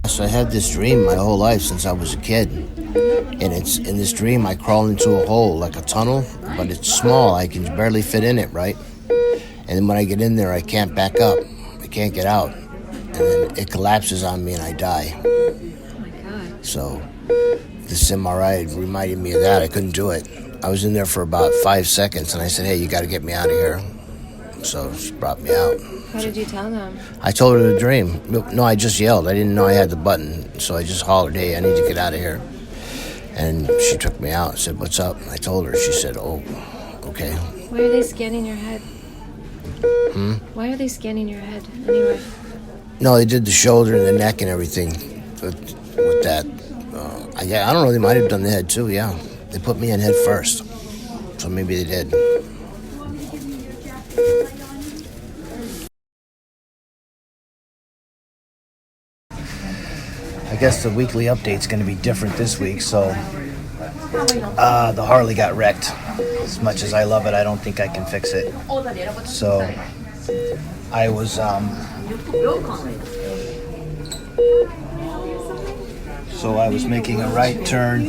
So I had this dream my whole life since I was a kid. And it's in this dream I crawl into a hole, like a tunnel, but it's small. I can barely fit in it, right? And then when I get in there, I can't back up. I can't get out. And then it collapses on me and I die. Oh my God. So this MRI reminded me of that. I couldn't do it. I was in there for about 5 seconds and I said, hey, you got to get me out of here. So she brought me out. What did you tell them? I told her the dream. No, I just yelled. I didn't know I had the button. So I just hollered, hey, I need to get out of here. And she took me out and said, what's up? I told her. She said, oh, okay. Why are they scanning your head? Why are they scanning your head anyway? No, they did the shoulder and the neck and everything with that. I don't know. They might have done the head too, yeah. They put me in head first. So maybe they did. I guess the weekly update's going to be different this week, so the Harley got wrecked. As much as I love it, I don't think I can fix it. So I was making a right turn,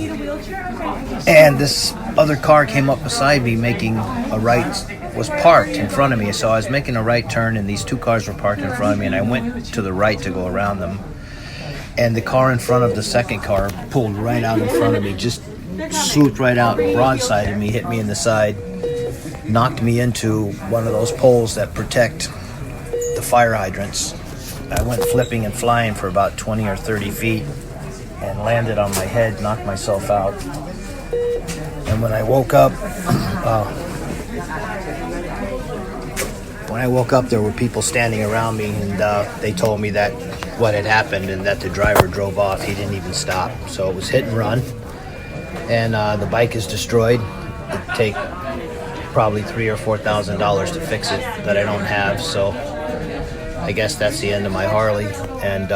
and this other car came up beside me making a right, was parked in front of me. So I was making a right turn, and these two cars were parked in front of me, and I went to the right to go around them. And the car in front of the second car pulled right out in front of me, just swooped right out, broadsided me, hit me in the side, knocked me into one of those poles that protect the fire hydrants. I went flipping and flying for about 20 or 30 feet and landed on my head, knocked myself out. And when I woke up, there were people standing around me, and they told me that what had happened and that the driver drove off. He didn't even stop. So it was hit and run. And the bike is destroyed. It'd take probably $3,000 or $4,000 to fix it that I don't have. So I guess that's the end of my Harley. And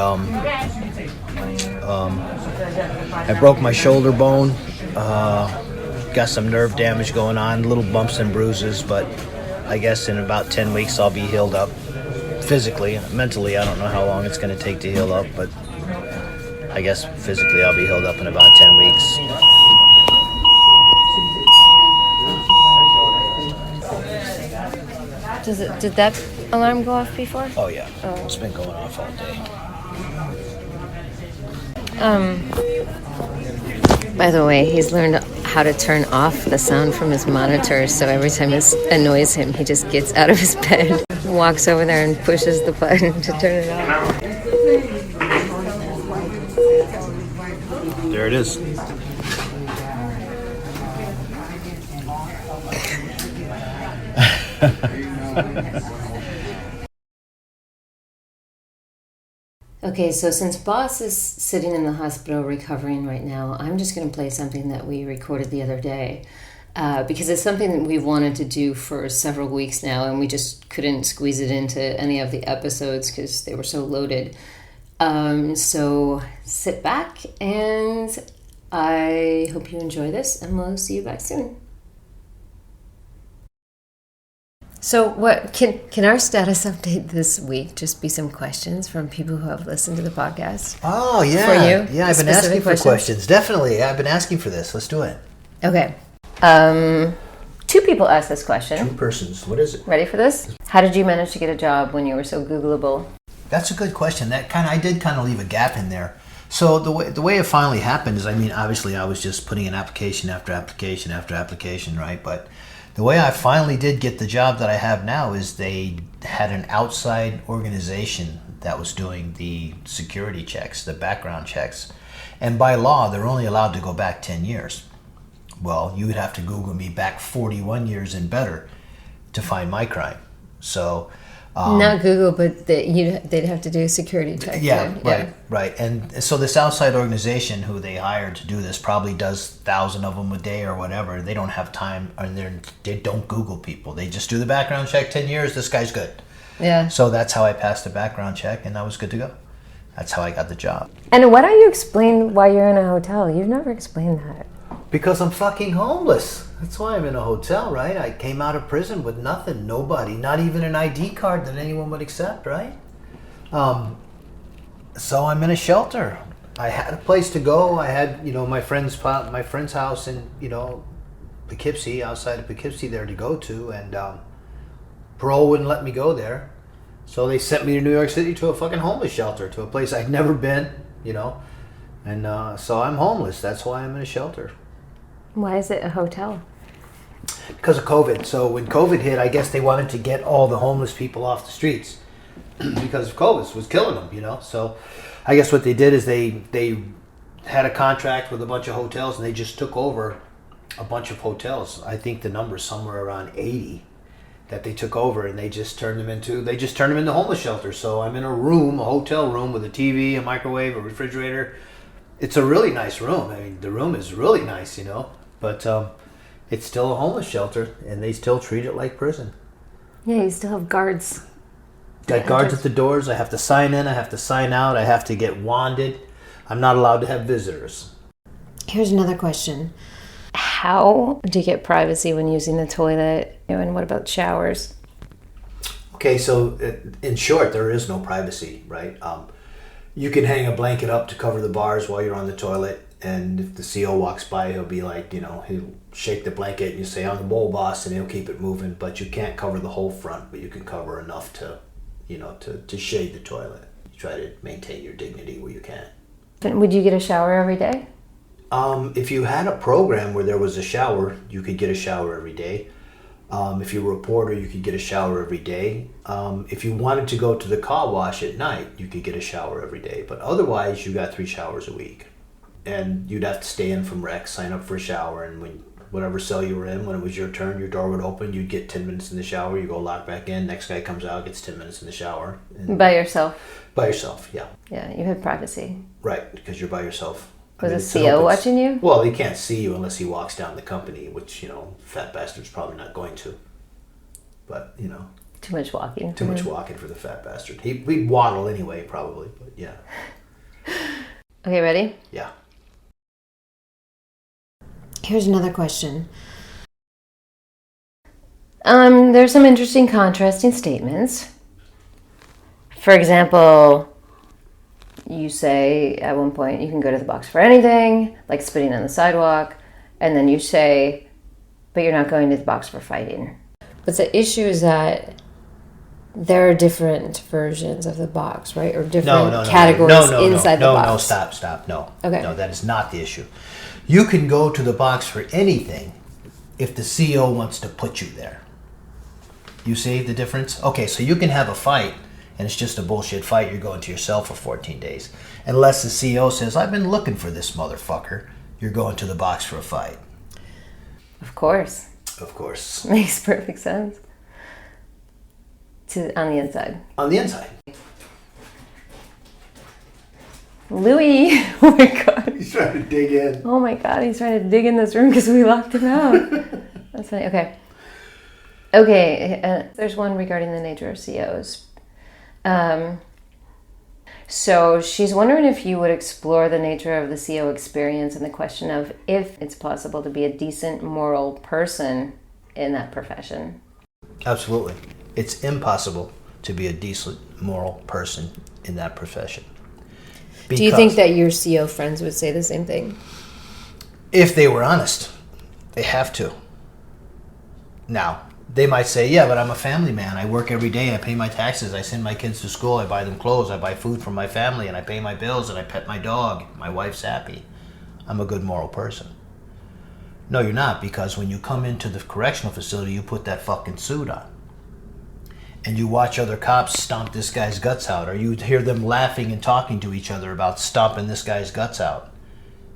I broke my shoulder bone. Got some nerve damage going on, little bumps and bruises, but I guess in about 10 weeks I'll be healed up. Physically, mentally, I don't know how long it's going to take to heal up, but I guess physically I'll be healed up in about 10 weeks. Did that alarm go off before? Oh yeah, It's been going off all day. By the way, he's learned how to turn off the sound from his monitor, so every time it annoys him, he just gets out of his bed, walks over there and pushes the button to turn it off. There it is. Okay, so since Boss is sitting in the hospital recovering right now, I'm just going to play something that we recorded the other day because it's something that we've wanted to do for several weeks now, and we just couldn't squeeze it into any of the episodes because they were so loaded. So sit back, and I hope you enjoy this, and we'll see you back soon. So what can our status update this week just be some questions from people who have listened to the podcast? Oh, yeah. For you? Yeah, I've been asking for questions. Definitely. I've been asking for this. Let's do it. Okay. 2 people asked this question. 2 persons. What is it? Ready for this? How did you manage to get a job when you were so Googleable? That's a good question. I did kind of leave a gap in there. So the way it finally happened is, obviously I was just putting in application after application after application, right? But the way I finally did get the job that I have now is they had an outside organization that was doing the security checks, the background checks. And by law, they're only allowed to go back 10 years. Well, you would have to Google me back 41 years and better to find my crime. So not Google, but they'd have to do a security check. Yeah, right. And so this outside organization who they hired to do this probably does 1,000 of them a day or whatever. They don't have time, and they don't Google people. They just do the background check. 10 years, this guy's good. Yeah. So that's how I passed the background check, and I was good to go. That's how I got the job. And why don't you explain why you're in a hotel? You've never explained that. Because I'm fucking homeless. That's why I'm in a hotel, right? I came out of prison with nothing, nobody, not even an ID card that anyone would accept, right? So I'm in a shelter. I had a place to go. I had, my friend's house in, Poughkeepsie, outside of Poughkeepsie there to go to, and parole wouldn't let me go there. So they sent me to New York City to a fucking homeless shelter, to a place I'd never been, and so I'm homeless. That's why I'm in a shelter. Why is it a hotel? Because of COVID. So when COVID hit, I guess they wanted to get all the homeless people off the streets because of COVID was killing them, So I guess what they did is they had a contract with a bunch of hotels, and they just took over a bunch of hotels. I think the number's somewhere around 80 that they took over, and they just turned them into homeless shelters. So I'm in a hotel room with a TV, a microwave, a refrigerator. It's a really nice room. I mean, the room is really nice, but it's still a homeless shelter, and they still treat it like prison. Yeah, you still have guards. Got guards at the doors. I have to sign in. I have to sign out. I have to get wanded. I'm not allowed to have visitors. Here's another question. How do you get privacy when using the toilet? And what about showers? Okay, so in short, there is no privacy, right? You can hang a blanket up to cover the bars while you're on the toilet, and if the CO walks by, he'll be like, he'll shake the blanket, and you say, I'm the bowl boss, and he'll keep it moving, but you can't cover the whole front, but you can cover enough to shade the toilet. You try to maintain your dignity where you can. Would you get a shower every day? If you had a program where there was a shower, you could get a shower every day. If you were a porter, you could get a shower every day. If you wanted to go to the car wash at night, you could get a shower every day. But otherwise, you got 3 showers a week. And you'd have to stay in from rec, sign up for a shower, and whatever cell you were in, when it was your turn, your door would open, you'd get 10 minutes in the shower, you go lock back in, next guy comes out, gets 10 minutes in the shower. By yourself? By yourself, yeah. Yeah, you had privacy. Right, because you're by yourself. Was a CO watching you? Well, he can't see you unless he walks down the company, which, fat bastard's probably not going to. But, Too much walking. Too much walking for the fat bastard. We'd waddle anyway, probably, but yeah. Okay, ready? Yeah. Here's another question. There's some interesting contrasting statements. For example, you say at one point you can go to the box for anything, like spitting on the sidewalk, and then you say, but you're not going to the box for fighting. But the issue is that there are different versions of the box, right? Or different categories inside the box. No, stop. No. Okay. No, that is not the issue. You can go to the box for anything if the CO wants to put you there. You see the difference? Okay, so you can have a fight, and it's just a bullshit fight. You're going to your cell for 14 days. Unless the CO says, I've been looking for this motherfucker, you're going to the box for a fight. Of course. Of course. Makes perfect sense. On the inside. On the inside. Louis! Oh my god. He's trying to dig in. Oh my god, he's trying to dig in this room because we locked him out. That's funny. Okay, there's one regarding the nature of COs. So she's wondering if you would explore the nature of the CO experience and the question of if it's possible to be a decent moral person in that profession. Absolutely. It's impossible to be a decent moral person in that profession. Do you think that your CO friends would say the same thing? If they were honest, they have to. Now, they might say, yeah, but I'm a family man. I work every day. I pay my taxes. I send my kids to school. I buy them clothes. I buy food for my family, and I pay my bills, and I pet my dog. My wife's happy. I'm a good moral person. No, you're not, because when you come into the correctional facility, you put that fucking suit on. And you watch other cops stomp this guy's guts out, or you hear them laughing and talking to each other about stomping this guy's guts out.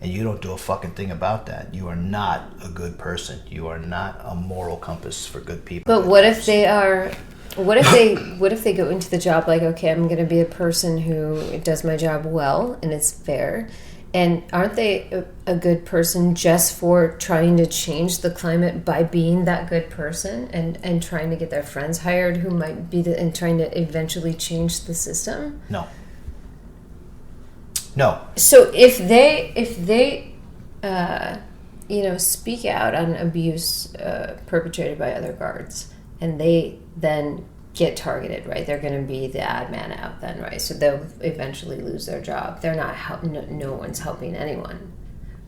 And you don't do a fucking thing about that. You are not a good person. You are not a moral compass for good people. But what if they are... What if they go into the job like, okay, I'm going to be a person who does my job well and it's fair, and aren't they a good person just for trying to change the climate by being that good person and trying to get their friends hired who might be and trying to eventually change the system? No. So if they speak out on abuse perpetrated by other guards, and they then get targeted, right? They're going to be the ad man out then, right? So they'll eventually lose their job. They're not no one's helping anyone.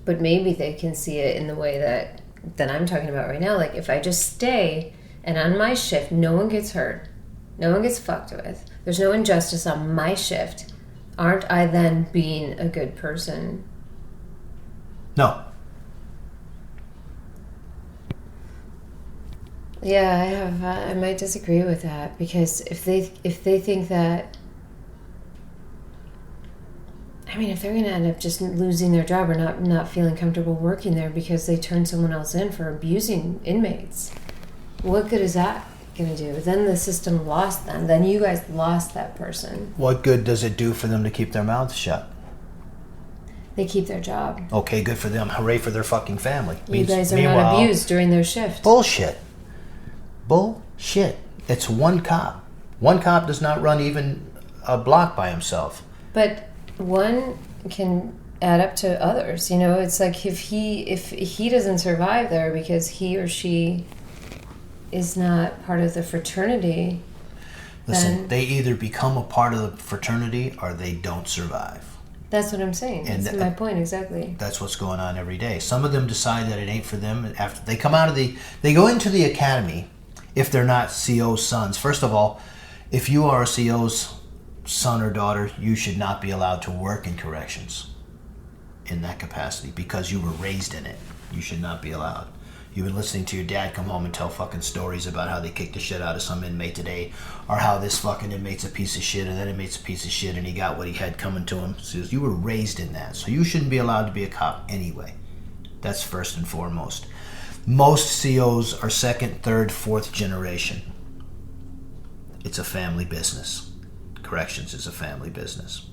But maybe they can see it in the way that I'm talking about right now. Like, if I just stay and on my shift, no one gets hurt, no one gets fucked with, there's no injustice on my shift, aren't I then being a good person? No. Yeah, I might disagree with that, because if they think that, I mean, if they're going to end up just losing their job or not feeling comfortable working there because they turn someone else in for abusing inmates, what good is that going to do? Then the system lost them. Then you guys lost that person. What good does it do for them to keep their mouths shut? They keep their job. Okay, good for them. Hooray for their fucking family. You guys are not abused during their shift. Bullshit. It's one cop. One cop does not run even a block by himself. But one can add up to others. It's like if he doesn't survive there because he or she is not part of the fraternity. Listen, they either become a part of the fraternity or they don't survive. That's what I'm saying. That's my point, exactly. That's what's going on every day. Some of them decide that it ain't for them after they come out of they go into the academy. If they're not CO's sons, first of all, if you are a CO's son or daughter, you should not be allowed to work in corrections in that capacity because you were raised in it. You should not be allowed. You've been listening to your dad come home and tell fucking stories about how they kicked the shit out of some inmate today, or how this fucking inmate's a piece of shit and that inmate's a piece of shit and he got what he had coming to him. So you were raised in that. So you shouldn't be allowed to be a cop anyway. That's first and foremost. Most COs are second, third, fourth generation. It's a family business. Corrections is a family business.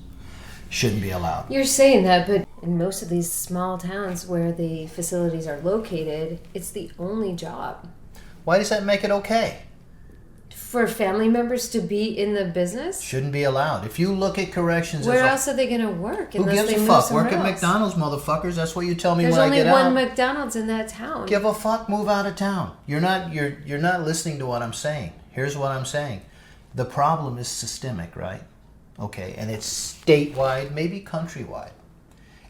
Shouldn't be allowed. You're saying that, but in most of these small towns where the facilities are located, it's the only job. Why does that make it okay? For family members to be in the business? Shouldn't be allowed. If you look at corrections... Where else are they going to work? Who gives a fuck? Work at McDonald's, motherfuckers. That's what you tell me when I get out. There's only one McDonald's in that town. Give a fuck, move out of town. You're not listening to what I'm saying. Here's what I'm saying. The problem is systemic, right? Okay, and it's statewide, maybe countrywide.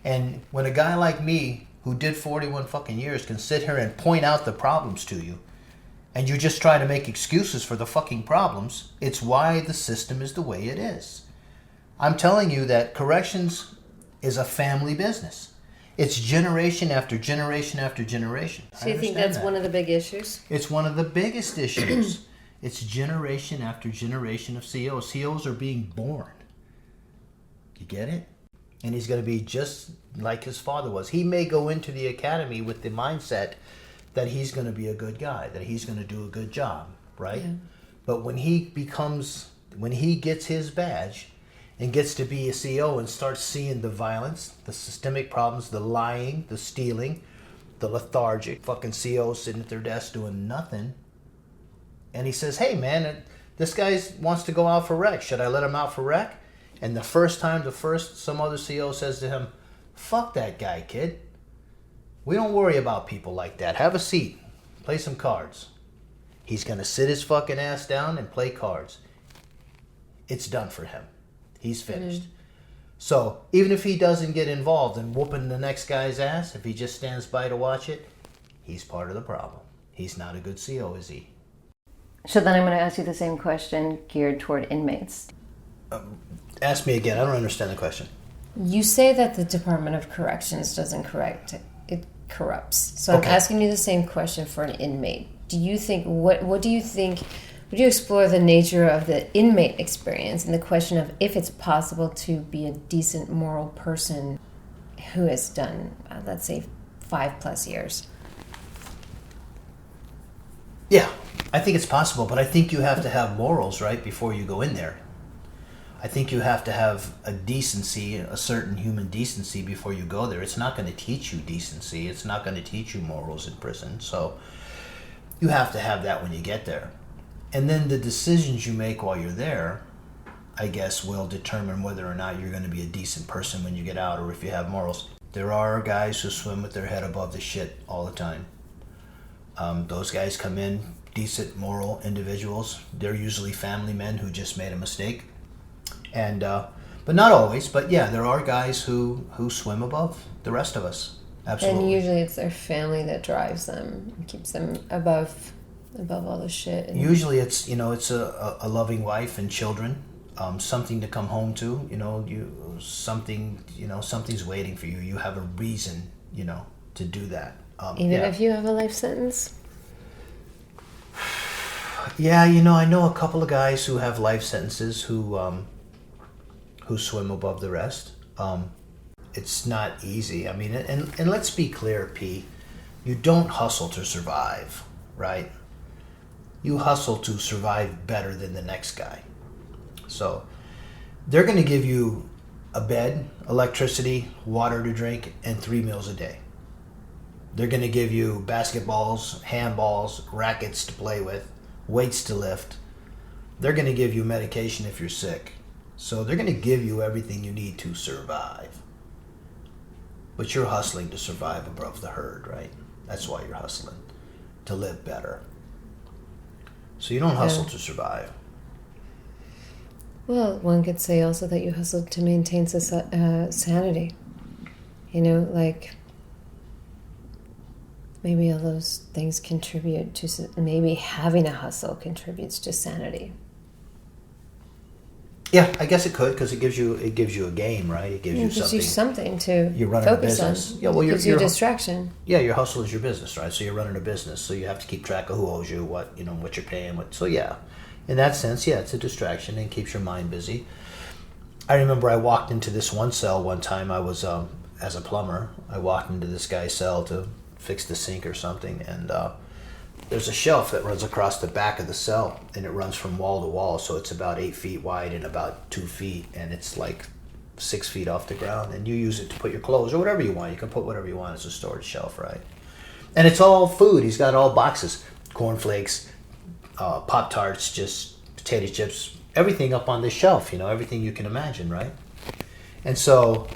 And when a guy like me, who did 41 fucking years, can sit here and point out the problems to you, and you just try to make excuses for the fucking problems, it's why the system is the way it is. I'm telling you that corrections is a family business. It's generation after generation after generation. So you think that's one of the big issues? It's one of the biggest issues. It's generation after generation of COs. COs are being born. You get it? And he's going to be just like his father was. He may go into the academy with the mindset that he's going to be a good guy, that he's going to do a good job, right? Yeah. But when he gets his badge and gets to be a CO and starts seeing the violence, the systemic problems, the lying, the stealing, the lethargic fucking COs sitting at their desk doing nothing, and he says, hey man, this guy wants to go out for rec. Should I let him out for rec? And some other CO says to him, fuck that guy, kid. We don't worry about people like that. Have a seat. Play some cards. He's going to sit his fucking ass down and play cards. It's done for him. He's finished. So even if he doesn't get involved in whooping the next guy's ass, if he just stands by to watch it, he's part of the problem. He's not a good CO, is he? So then I'm going to ask you the same question geared toward inmates. Ask me again. I don't understand the question. You say that the Department of Corrections doesn't correct. It corrupts. So okay. I'm asking you the same question for an inmate. Do you think, what do you think, would you explore the nature of the inmate experience and the question of if it's possible to be a decent moral person who has done, let's say, 5+ years? Yeah, I think it's possible, but I think you have to have morals, right, before you go in there. I think you have to have a decency, a certain human decency before you go there. It's not going to teach you decency. It's not going to teach you morals in prison. So you have to have that when you get there. And then the decisions you make while you're there, I guess, will determine whether or not you're going to be a decent person when you get out or if you have morals. There are guys who swim with their head above the shit all the time. Those guys come in, decent, moral individuals. They're usually family men who just made a mistake. And but not always. But yeah, there are guys who swim above the rest of us. Absolutely. And usually it's their family that drives them and keeps them above all the shit. And usually it's a loving wife and children, something to come home to. Something's waiting for you. You have a reason, to do that. Even if you have a life sentence. Yeah, I know a couple of guys who have life sentences who swim above the rest. It's not easy. I mean, and let's be clear, P. You don't hustle to survive, right? You hustle to survive better than the next guy. So they're going to give you a bed, electricity, water to drink, and 3 meals a day. They're going to give you basketballs, handballs, rackets to play with, weights to lift. They're going to give you medication if you're sick. So they're going to give you everything you need to survive. But you're hustling to survive above the herd, right? That's why you're hustling, to live better. So you don't hustle to survive. Well, one could say also that you hustle to maintain sanity. Like maybe all those things contribute to, maybe having a hustle contributes to sanity. Yeah, I guess it could, because it gives you a game, right? It gives you something to you're running focus a business. on. Yeah, well, gives you a distraction. Yeah, your hustle is your business, right? So you're running a business, so you have to keep track of who owes you, what you're paying. So yeah, in that sense, yeah, it's a distraction and keeps your mind busy. I remember I walked into this one cell one time. I was as a plumber. I walked into this guy's cell to fix the sink or something, and there's a shelf that runs across the back of the cell, and it runs from wall to wall, so it's about 8 feet wide and about 2 feet, and it's like 6 feet off the ground, and you use it to put your clothes or whatever you want. You can put whatever you want as a storage shelf, right? And it's all food. He's got all boxes, cornflakes, Pop-Tarts, just potato chips, everything up on this shelf, everything you can imagine, right? And so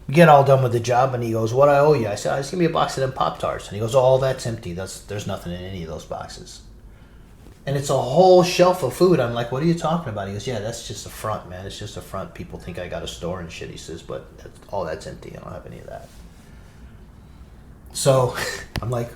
we get all done with the job, and he goes, "What I owe you?" I said, "Just give me a box of them Pop-Tarts." And he goes, "Oh, that's empty. There's nothing in any of those boxes." And it's a whole shelf of food. I'm like, "What are you talking about?" He goes, "Yeah, that's just a front, man. It's just a front. People think I got a store and shit." He says, "But that's empty. I don't have any of that." So I'm like,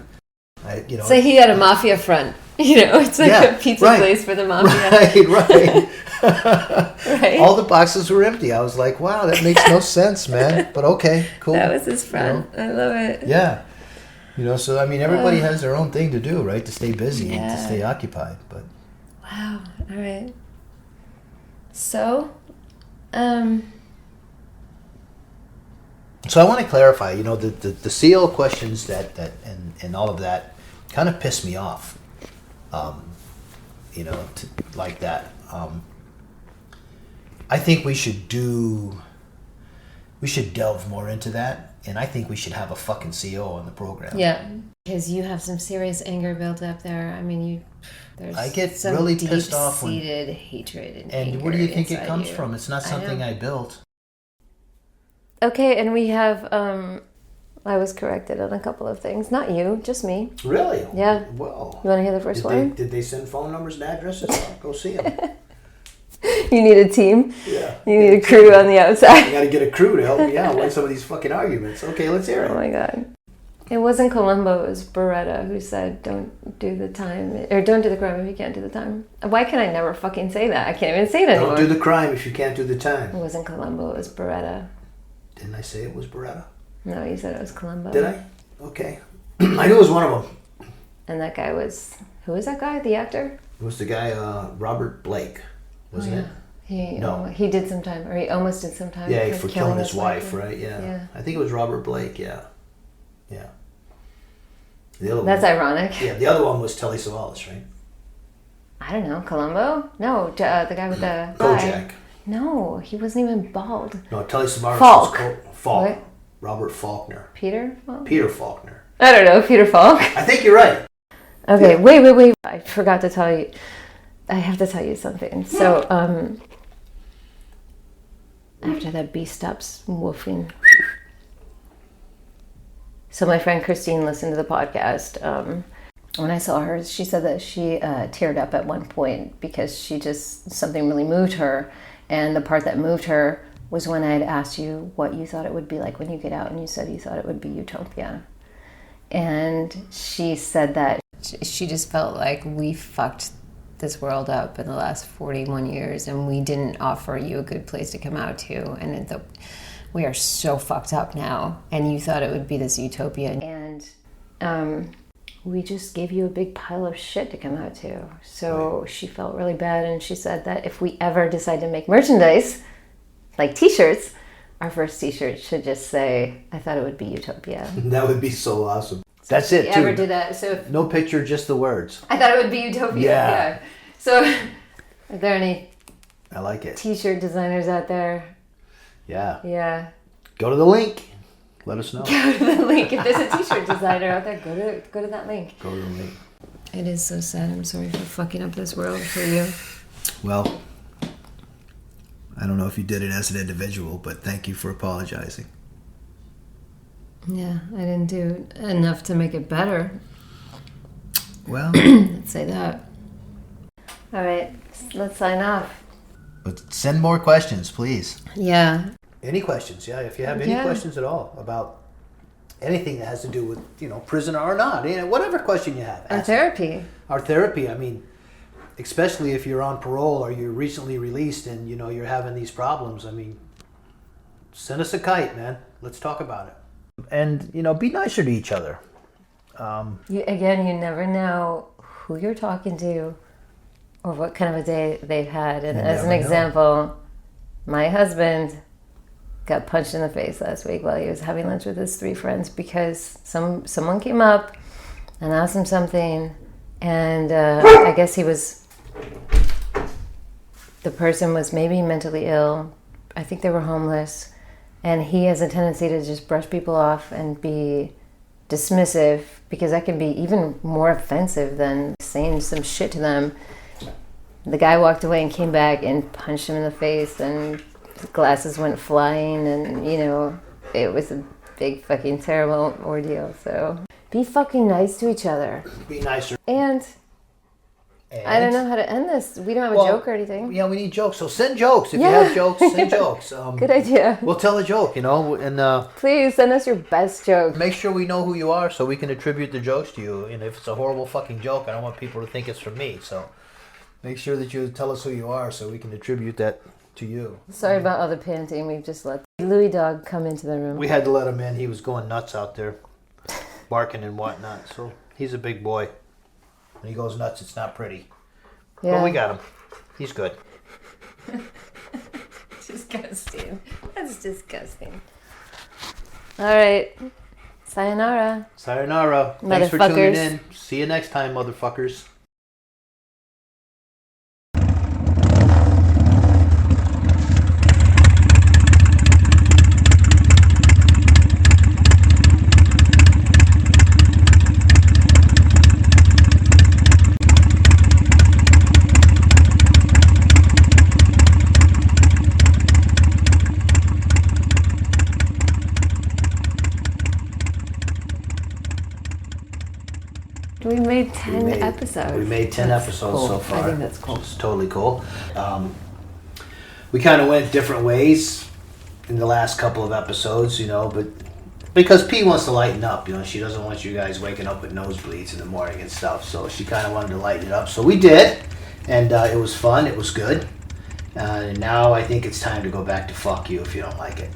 So he had a mafia front. It's like a pizza place for the mafia. Right. Right. All the boxes were empty. I was like, wow, that makes no sense, man. But okay, cool. That was his front. I love it. Yeah. So I mean, everybody has their own thing to do, right? To stay busy and to stay occupied. But wow. All right. So, So I want to clarify, the CO questions that and all of that kind of pissed me off, like that. I think we should delve more into that, and I think we should have a fucking CO on the program. Yeah, because you have some serious anger built up there. I mean, there's I get some really pissed off when deep-seated hatred and And anger where do you think it inside comes you. from? It's not something I built. Okay, and we have, I was corrected on a couple of things. Not you, just me. Really? Yeah. Well. You want to hear the first one? Did they send phone numbers and addresses? I'll go see them. You need a team? Yeah. You need a crew on the I outside. got to get a crew to help me out win some of these fucking arguments. Okay, let's hear it. Oh my God. It wasn't Columbo, it was Beretta who said, don't do the time, or don't do the crime if you can't do the time. Why can I never fucking say that? I can't even say it anymore. Don't do the crime if you can't do the time. It wasn't Columbo, it was Beretta. Didn't I say it was Beretta? No, you said it was Columbo. Did I? Okay. I knew it was one of them. And that guy was, who was that guy, the actor? It was the guy, Robert Blake, wasn't it? He did some time, or he almost did some time. Yeah, for killing his wife, right? Yeah. I think it was Robert Blake, yeah. The other That's one, ironic. Yeah, the other one was Telly Savalas, right? I don't know, Columbo? No, the guy with the Kojak. No, he wasn't even bald. No, Telly Savalas Falk. was Falk. What? Robert Faulkner. Peter? Falk? Peter Faulkner. I don't know, Peter Falk. I think you're right. Okay, wait. I forgot to tell you. I have to tell you something. So, after that beast stops woofing. So my friend Christine listened to the podcast. When I saw her, she said that she teared up at one point because something really moved her. And the part that moved her was when I had asked you what you thought it would be like when you get out, and you said you thought it would be utopia. And she said that she just felt like we fucked this world up in the last 41 years and we didn't offer you a good place to come out to. And we are so fucked up now. And you thought it would be this utopia. And we just gave you a big pile of shit to come out to. So she felt really bad, and she said that if we ever decide to make merchandise, like t-shirts, our first t-shirt should just say, I thought it would be utopia. That would be so awesome. That's it, too. Ever did that? So no picture, just the words. I thought it would be utopia. Yeah. So are there any I like it. t-shirt designers out there? Yeah. Yeah. Go to the link. Let us know. Go to the link. If there's a t-shirt designer out there, go to that link. Go to the link. It is so sad. I'm sorry for fucking up this world for you. Well, I don't know if you did it as an individual, but thank you for apologizing. Yeah, I didn't do enough to make it better. Well, Let's say that. All right, let's sign off. but send more questions, please. Yeah. Any questions? Yeah, if you have any questions at all about anything that has to do with, prison or not, whatever question you have. Our therapy. Our therapy, I mean, especially if you're on parole or you're recently released and, you're having these problems, I mean, send us a kite, man. Let's talk about it. And, be nicer to each other. You never know who you're talking to or what kind of a day they've had. And as an example, my husband got punched in the face last week while he was having lunch with his 3 friends because someone came up and asked him something, and I guess the person was maybe mentally ill. I think they were homeless, and he has a tendency to just brush people off and be dismissive, because that can be even more offensive than saying some shit to them. The guy walked away and came back and punched him in the face, and glasses went flying, and it was a big fucking terrible ordeal. So be fucking nice to each other. Be nicer. And I don't know how to end this. We don't have a joke or anything. Yeah, we need jokes. So send jokes. If you have jokes, send jokes. Good idea. We'll tell a joke, and please send us your best joke. Make sure we know who you are so we can attribute the jokes to you. And if it's a horrible fucking joke, I don't want people to think it's from me. So make sure that you tell us who you are so we can attribute that to you. Sorry about all the panting. We've just let Louis dog come into the room. We had to let him in. He was going nuts out there, barking and whatnot. So he's a big boy. When he goes nuts, it's not pretty. Yeah. But we got him. He's good. Disgusting. That's disgusting. All right. Sayonara. Sayonara. Thanks for tuning in. See you next time, motherfuckers. We made 10 episodes. We made 10 episodes cool. so far. I think that's cool. It's totally cool. We kind of went different ways in the last couple of episodes, but because P wants to lighten up, she doesn't want you guys waking up with nosebleeds in the morning and stuff, so she kind of wanted to lighten it up. So we did, and it was fun. It was good. And now I think it's time to go back to fuck you if you don't like it.